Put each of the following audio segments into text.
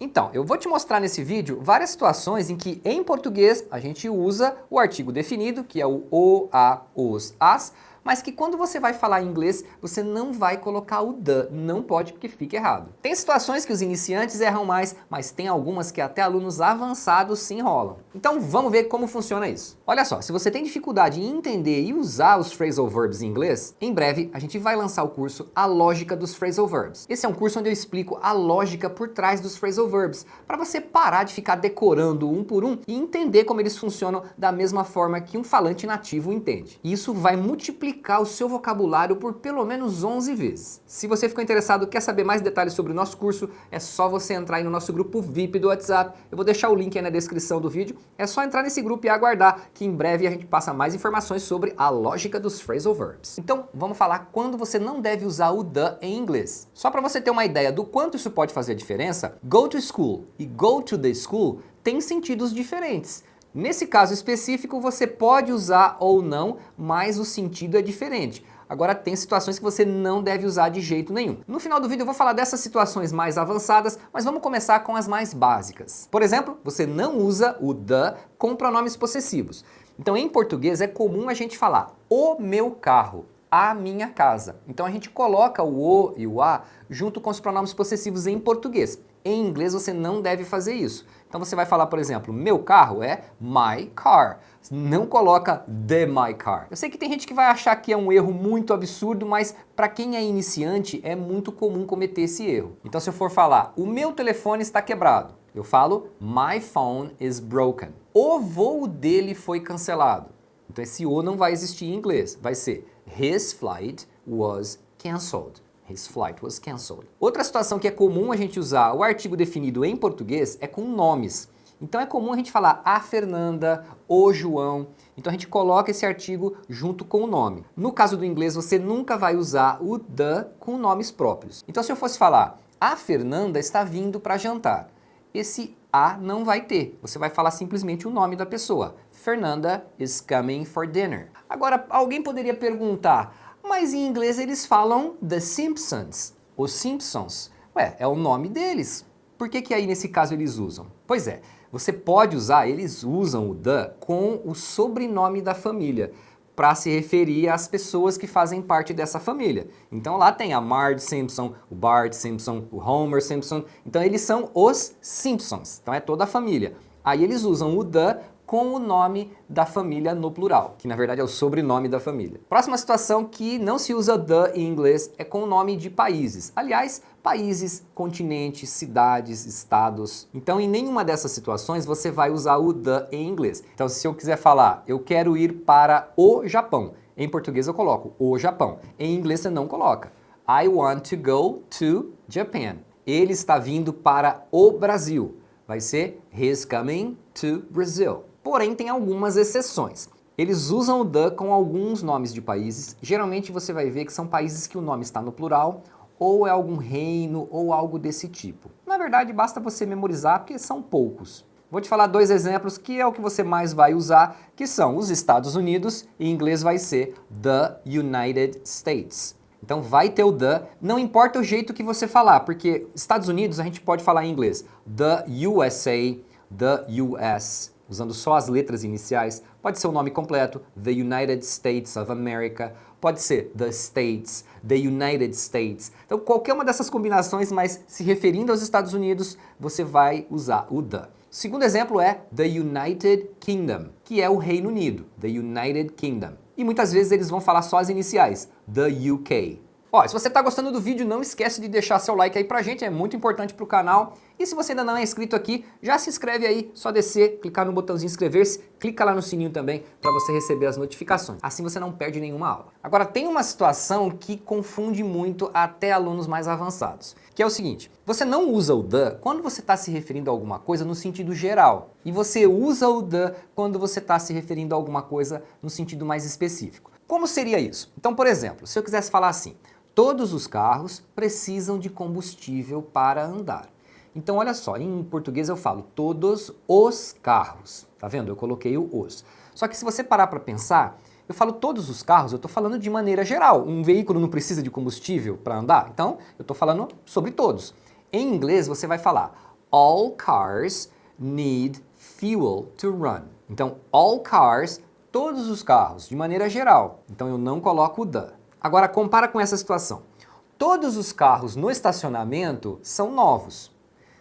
Então, eu vou te mostrar nesse vídeo várias situações em que em português a gente usa o artigo definido, que é o, a, os, as, mas que quando você vai falar em inglês, você não vai colocar o the, não pode porque fica errado. Tem situações que os iniciantes erram mais, mas tem algumas que até alunos avançados se enrolam. Então vamos ver como funciona isso. Olha só, se você tem dificuldade em entender e usar os phrasal verbs em inglês, em breve a gente vai lançar o curso A Lógica dos Phrasal Verbs. Esse é um curso onde eu explico a lógica por trás dos phrasal verbs, para você parar de ficar decorando um por um e entender como eles funcionam da mesma forma que um falante nativo entende. E isso vai multiplicar o seu vocabulário por pelo menos 11 vezes. Se você ficou interessado, quer saber mais detalhes sobre o nosso curso, é só você entrar aí no nosso grupo VIP do WhatsApp. Eu vou deixar o link aí na descrição do vídeo. É só entrar nesse grupo e aguardar que em breve a gente passa mais informações sobre a lógica dos phrasal verbs. Então, vamos falar quando você não deve usar o the em inglês. Só para você ter uma ideia do quanto isso pode fazer a diferença, go to school e go to the school têm sentidos diferentes. Nesse caso específico, você pode usar ou não, mas o sentido é diferente. Agora, tem situações que você não deve usar de jeito nenhum. No final do vídeo eu vou falar dessas situações mais avançadas, mas vamos começar com as mais básicas. Por exemplo, você não usa o the com pronomes possessivos. Então, em português, é comum a gente falar o meu carro, a minha casa. Então, a gente coloca o e o a junto com os pronomes possessivos em português. Em inglês, você não deve fazer isso. Então você vai falar, por exemplo, meu carro é my car. Não coloca the my car. Eu sei que tem gente que vai achar que é um erro muito absurdo, mas para quem é iniciante é muito comum cometer esse erro. Então se eu for falar, o meu telefone está quebrado, eu falo my phone is broken. O voo dele foi cancelado. Então esse o não vai existir em inglês. Vai ser his flight was cancelled. His flight was cancelled. Outra situação que é comum a gente usar o artigo definido em português é com nomes. Então é comum a gente falar a Fernanda, o João. Então a gente coloca esse artigo junto com o nome. No caso do inglês, você nunca vai usar o the com nomes próprios. Então se eu fosse falar, a Fernanda está vindo para jantar. Esse a não vai ter. Você vai falar simplesmente o nome da pessoa. Fernanda is coming for dinner. Agora, alguém poderia perguntar, mas em inglês eles falam The Simpsons, os Simpsons. Ué, é o nome deles. Por que aí nesse caso eles usam? Pois é, você pode usar, eles usam o the com o sobrenome da família, para se referir às pessoas que fazem parte dessa família. Então lá tem a Marge Simpson, o Bart Simpson, o Homer Simpson. Então eles são os Simpsons, então é toda a família. Aí eles usam o the com o nome da família no plural, que na verdade é o sobrenome da família. Próxima situação que não se usa the em inglês é com o nome de países. Aliás, países, continentes, cidades, estados. Então em nenhuma dessas situações você vai usar o the em inglês. Então se eu quiser falar, eu quero ir para o Japão, em português eu coloco o Japão. Em inglês você não coloca. I want to go to Japan. Ele está vindo para o Brasil. Vai ser he's coming to Brazil. Porém, tem algumas exceções. Eles usam o the com alguns nomes de países. Geralmente você vai ver que são países que o nome está no plural, ou é algum reino, ou algo desse tipo. Na verdade, basta você memorizar, porque são poucos. Vou te falar dois exemplos que é o que você mais vai usar, que são os Estados Unidos, e em inglês vai ser the United States. Então vai ter o the, não importa o jeito que você falar, porque Estados Unidos a gente pode falar em inglês the USA, the US, usando só as letras iniciais. Pode ser o nome completo, The United States of America, pode ser The States, The United States. Então qualquer uma dessas combinações, mas se referindo aos Estados Unidos, você vai usar o the. O segundo exemplo é The United Kingdom, que é o Reino Unido, The United Kingdom. E muitas vezes eles vão falar só as iniciais, The UK. Ó, se você está gostando do vídeo, não esquece de deixar seu like aí pra gente, é muito importante pro canal. E se você ainda não é inscrito aqui, já se inscreve aí, só descer, clicar no botãozinho inscrever-se, clica lá no sininho também para você receber as notificações. Assim você não perde nenhuma aula. Agora tem uma situação que confunde muito até alunos mais avançados, que é o seguinte, você não usa o the quando você está se referindo a alguma coisa no sentido geral, e você usa o the quando você está se referindo a alguma coisa no sentido mais específico. Como seria isso? Então, por exemplo, se eu quisesse falar assim, todos os carros precisam de combustível para andar. Então olha só, em português eu falo todos os carros, tá vendo? Eu coloquei o os. Só que se você parar para pensar, eu falo todos os carros, eu estou falando de maneira geral. Um veículo não precisa de combustível para andar? Então eu estou falando sobre todos. Em inglês você vai falar All cars need fuel to run. Então, all cars, todos os carros, de maneira geral. Então, eu não coloco o the. Agora, compara com essa situação. Todos os carros no estacionamento são novos.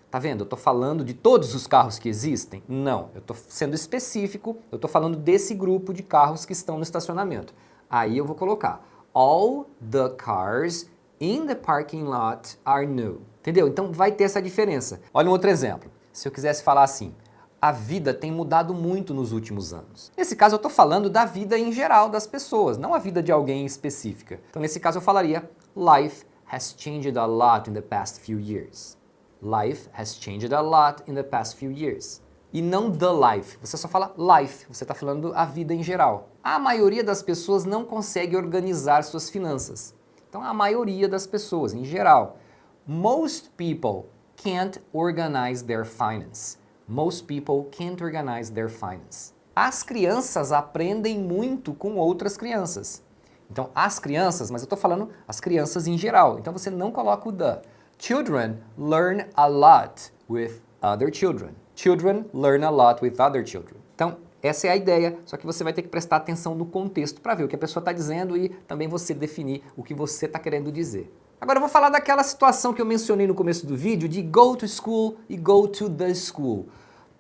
Tá vendo? Eu estou falando de todos os carros que existem? Não, eu estou sendo específico, eu estou falando desse grupo de carros que estão no estacionamento. Aí eu vou colocar all the cars in the parking lot are new. Entendeu? Então vai ter essa diferença. Olha um outro exemplo. Se eu quisesse falar assim, a vida tem mudado muito nos últimos anos. Nesse caso eu estou falando da vida em geral das pessoas, não a vida de alguém específica. Então nesse caso eu falaria life has changed a lot in the past few years. Life has changed a lot in the past few years. E não the life. Você só fala life. Você está falando a vida em geral. A maioria das pessoas não consegue organizar suas finanças. Então, a maioria das pessoas, em geral. Most people can't organize their finance. Most people can't organize their finance. As crianças aprendem muito com outras crianças. Então, as crianças, mas eu estou falando as crianças em geral. Então, você não coloca o the. Children learn a lot with other children. Children learn a lot with other children. Então, essa é a ideia, só que você vai ter que prestar atenção no contexto para ver o que a pessoa está dizendo e também você definir o que você está querendo dizer. Agora eu vou falar daquela situação que eu mencionei no começo do vídeo de go to school e go to the school.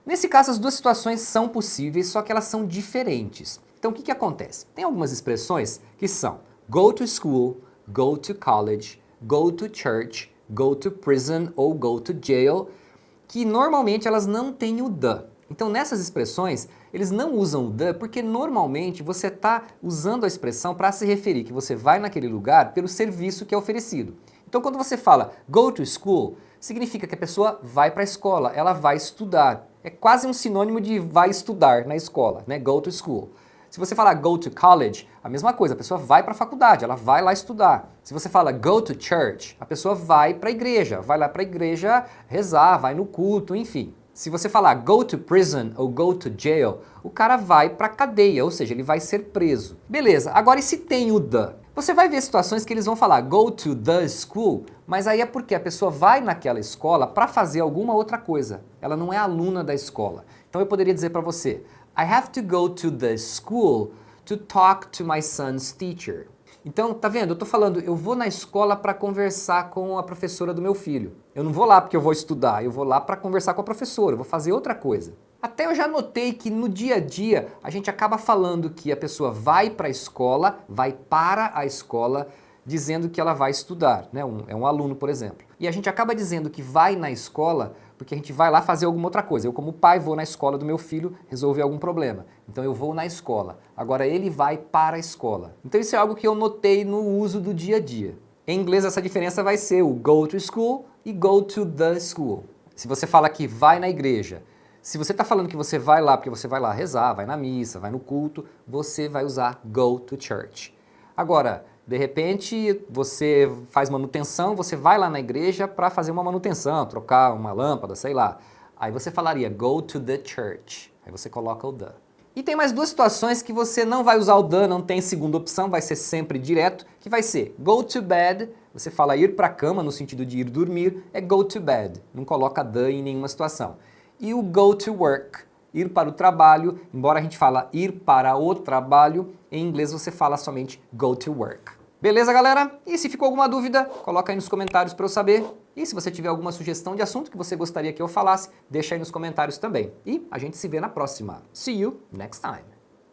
Nesse caso, as duas situações são possíveis, só que elas são diferentes. Então, o que acontece? Tem algumas expressões que são go to school, go to college, go to church, go to prison ou go to jail, que normalmente elas não têm o the. Então nessas expressões, eles não usam o the porque normalmente você está usando a expressão para se referir que você vai naquele lugar pelo serviço que é oferecido. Então quando você fala go to school, significa que a pessoa vai para a escola, ela vai estudar. É quase um sinônimo de vai estudar na escola, né? Go to school. Se você falar go to college, a mesma coisa, a pessoa vai para a faculdade, ela vai lá estudar. Se você fala go to church, a pessoa vai para a igreja, vai lá para a igreja rezar, vai no culto, enfim. Se você falar go to prison ou go to jail, o cara vai para a cadeia, ou seja, ele vai ser preso. Beleza, agora e se tem o the? Você vai ver situações que eles vão falar go to the school, mas aí é porque a pessoa vai naquela escola para fazer alguma outra coisa. Ela não é aluna da escola. Então eu poderia dizer para você, I have to go to the school to talk to my son's teacher. Então, tá vendo? Eu tô falando, eu vou na escola para conversar com a professora do meu filho. Eu não vou lá porque eu vou estudar, eu vou lá para conversar com a professora, eu vou fazer outra coisa. Até eu já notei que no dia a dia a gente acaba falando que a pessoa vai para a escola, vai para a escola, dizendo que ela vai estudar, né? É um aluno, por exemplo. E a gente acaba dizendo que vai na escola porque a gente vai lá fazer alguma outra coisa. Eu, como pai, vou na escola do meu filho resolver algum problema. Então eu vou na escola. Agora ele vai para a escola. Então isso é algo que eu notei no uso do dia a dia. Em inglês essa diferença vai ser o go to school e go to the school. Se você fala que vai na igreja, se você está falando que você vai lá porque você vai lá rezar, vai na missa, vai no culto, você vai usar go to church. Agora, de repente, você faz manutenção, você vai lá na igreja para fazer uma manutenção, trocar uma lâmpada, sei lá. Aí você falaria go to the church. Aí você coloca o the. E tem mais duas situações que você não vai usar o the, não tem segunda opção, vai ser sempre direto, que vai ser go to bed, você fala ir para a cama no sentido de ir dormir, é go to bed, não coloca the em nenhuma situação. E o go to work, ir para o trabalho, embora a gente fala ir para o trabalho, em inglês você fala somente go to work. Beleza, galera? E se ficou alguma dúvida, coloca aí nos comentários para eu saber. E se você tiver alguma sugestão de assunto que você gostaria que eu falasse, deixa aí nos comentários também. E a gente se vê na próxima. See you next time!